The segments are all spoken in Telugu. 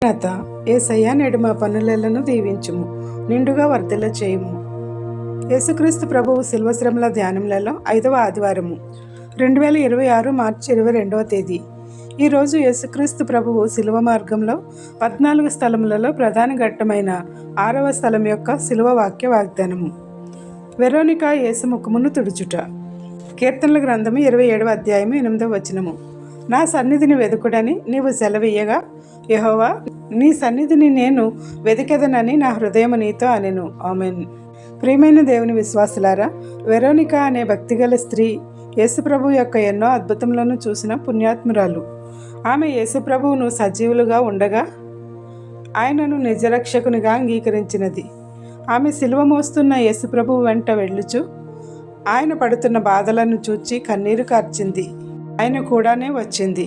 నాథ యేసయ్యా, నేడు మా పనులను దీవించుము, నిండుగా వర్ధిల్ల చేయుము. యేసుక్రీస్తు ప్రభువు శిల్వశ్రమల ధ్యానములలో 5వ ఆదివారము 2026 మార్చి 22వ తేదీ. ఈరోజు యేసుక్రీస్తు ప్రభువు శిలువ మార్గంలో 14 స్థలములలో ప్రధాన ఘట్టమైన 6వ స్థలం యొక్క శిలువ వాక్య వాగ్దానము. వెరోనిక యేసు ముఖమును తుడుచుట. కీర్తనల గ్రంథము 27వ అధ్యాయము 8వ వచనము. నా సన్నిధిని వెదుకుడని నీవు సెలవీయగా, యెహోవా నీ సన్నిధిని నేను వెతికెదనని నా హృదయము నీతో అనెను. ఆమెన్. ప్రియమైన దేవుని విశ్వాసులారా, వెరోనిక అనే భక్తిగల స్త్రీ యేసుప్రభు యొక్క ఎన్నో అద్భుతములను చూసిన పుణ్యాత్మురాలు. ఆమె యేసుప్రభువును సజీవులుగా ఉండగా ఆయనను నిజరక్షకునిగా అంగీకరించినది. ఆమె సిలువ మోస్తున్న యేసుప్రభువు వెంట వెళ్ళుచు ఆయన పడుతున్న బాధలను చూచి కన్నీరు కార్చింది. ఆయన కూడానే వచ్చింది.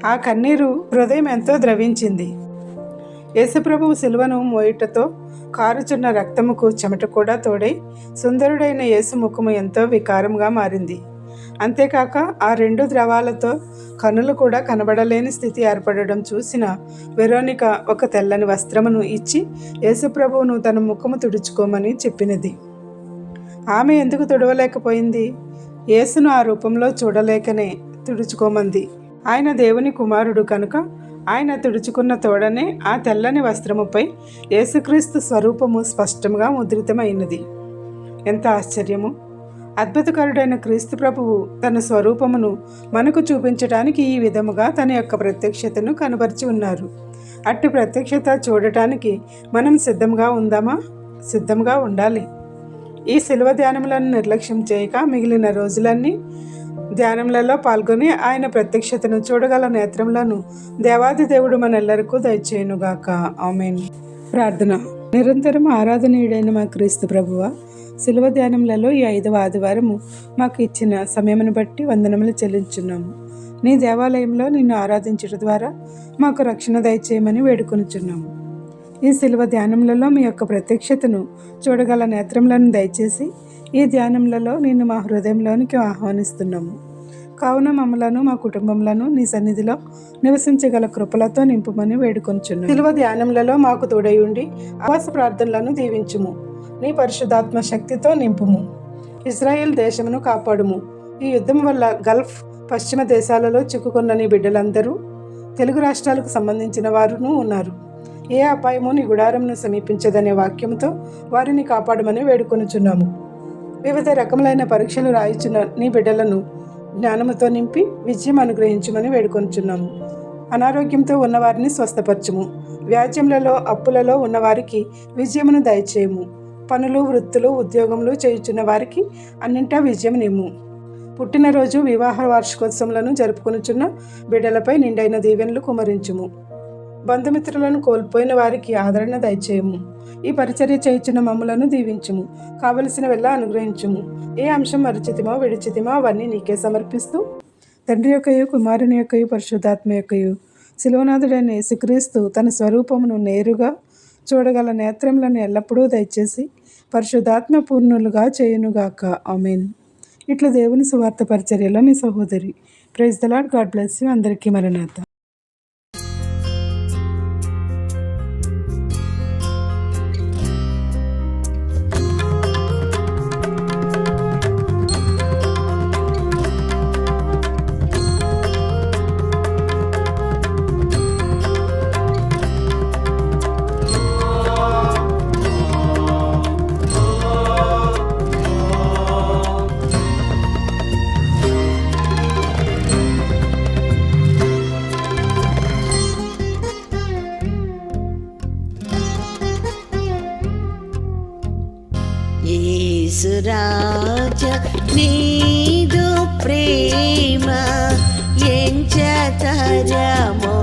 ఆ కన్నీరు హృదయం ఎంతో ద్రవించింది. యేసుప్రభువు సిలువను మోయుటతో కారుచున్న రక్తముకు చెమట కూడా తోడై సుందరుడైన యేసు ముఖము ఎంతో వికారంగా మారింది. అంతేకాక ఆ 2 ద్రవాలతో కనులు కూడా కనబడలేని స్థితి ఏర్పడడం చూసిన వెరోనిక ఒక తెల్లని వస్త్రమును ఇచ్చి యేసుప్రభువును తన ముఖము తుడుచుకోమని చెప్పినది. ఆమె ఎందుకు తుడవలేకపోయింది? యేసును ఆ రూపంలో చూడలేకనే తుడుచుకోమంది. ఆయన దేవుని కుమారుడు కనుక ఆయన తుడుచుకున్న తోడనే ఆ తెల్లని వస్త్రముపై యేసుక్రీస్తు స్వరూపము స్పష్టంగా ముద్రితమైనది. ఎంత ఆశ్చర్యము! అద్భుతకరుడైన క్రీస్తు ప్రభువు తన స్వరూపమును మనకు చూపించడానికి ఈ విధముగా తన యొక్క ప్రత్యక్షతను కనబరిచి ఉన్నారు. అట్టి ప్రత్యక్షత చూడటానికి మనం సిద్ధంగా ఉందామా? సిద్ధంగా ఉండాలి. ఈ శిలువ ధ్యానములను నిర్లక్ష్యం చేయక మిగిలిన రోజులన్నీ ధ్యానములలో పాల్గొని ఆయన ప్రత్యక్షతను చూడగల నేత్రములను దేవాది దేవుడు మనెల్లరికూ దయచేయునుగాక. ఆమేన్. ప్రార్థన. నిరంతరం ఆరాధనీయుడైన మా క్రీస్తు ప్రభువ, శిలువ ధ్యానములలో ఈ 5వ ఆదివారము మాకు ఇచ్చిన సమయమును బట్టి వందనములు చెల్లించున్నాము. నీ దేవాలయంలో నిన్ను ఆరాధించడం ద్వారా మాకు రక్షణ దయచేయమని వేడుకొనుచున్నాము. ఈ శిలువ ధ్యానములలో మీ యొక్క ప్రత్యక్షతను చూడగల నేత్రములను దయచేసి ఈ ధ్యానములలో నిన్ను మా హృదయంలోనికి ఆహ్వానిస్తున్నాము. కావున మమ్మలను, మా కుటుంబములను నీ సన్నిధిలో నివసించగల కృపలతో నింపుమని వేడుకొంచున్నాము. శిలువ ధ్యానములలో మాకు తోడై ఉండి ఆవాస ప్రార్థనలను దీవించుము. నీ పరిశుద్ధాత్మ శక్తితో నింపుము. ఇజ్రాయెల్ దేశమును కాపాడుము. ఈ యుద్ధం వల్ల గల్ఫ్, పశ్చిమ దేశాలలో చిక్కుకున్న నీ బిడ్డలందరూ తెలుగు రాష్ట్రాలకు సంబంధించిన వారును ఉన్నారు. ఏ అపాయము నీ గుడారంను సమీపించదనే వాక్యంతో వారిని కాపాడమని వేడుకొనుచున్నాము. వివిధ రకములైన పరీక్షలు రాయిచున్న నీ బిడ్డలను జ్ఞానముతో నింపి విజయం అనుగ్రహించమని వేడుకొనుచున్నాము. అనారోగ్యంతో ఉన్నవారిని స్వస్థపరచుము. వ్యాజ్యములలో, అప్పులలో ఉన్నవారికి విజయమును దయచేయము. పనులు, వృత్తులు, ఉద్యోగములు చేయుచున్న వారికి అన్నింటా విజయమునిమ్ము. పుట్టినరోజు, వివాహ వార్షికోత్సవములను జరుపుకొనుచున్న బిడ్డలపై నిండైన దీవెనలు కుమరించుము. బంధుమిత్రులను కోల్పోయిన వారికి ఆదరణ దయచేయము. ఈ పరిచర్య చేయుచున్న మమ్ములను దీవించుము. కావలసిన వెళ్ళ అనుగ్రహించుము. ఏ అంశం మరిచితిమో విడిచితిమో అవన్నీ నీకే సమర్పిస్తూ, తండ్రి యొక్కయు, కుమారుని యొక్కయు, పరిశుద్ధాత్మ యొక్కయు శిలువనాథుడైన యేసుక్రీస్తు తన స్వరూపమును నేరుగా చూడగల నేత్రములను ఎల్లప్పుడూ దయచేసి పరిశుద్ధాత్మ పూర్ణులుగా చేయునుగాక. ఆమేన్. ఇట్లా దేవుని సువార్త పరిచర్యలో మీ సహోదరి. Praise the Lord. God bless you. అందరికీ మరణాత. యేసురాజా నీదు ప్రేమ ఎంచతరము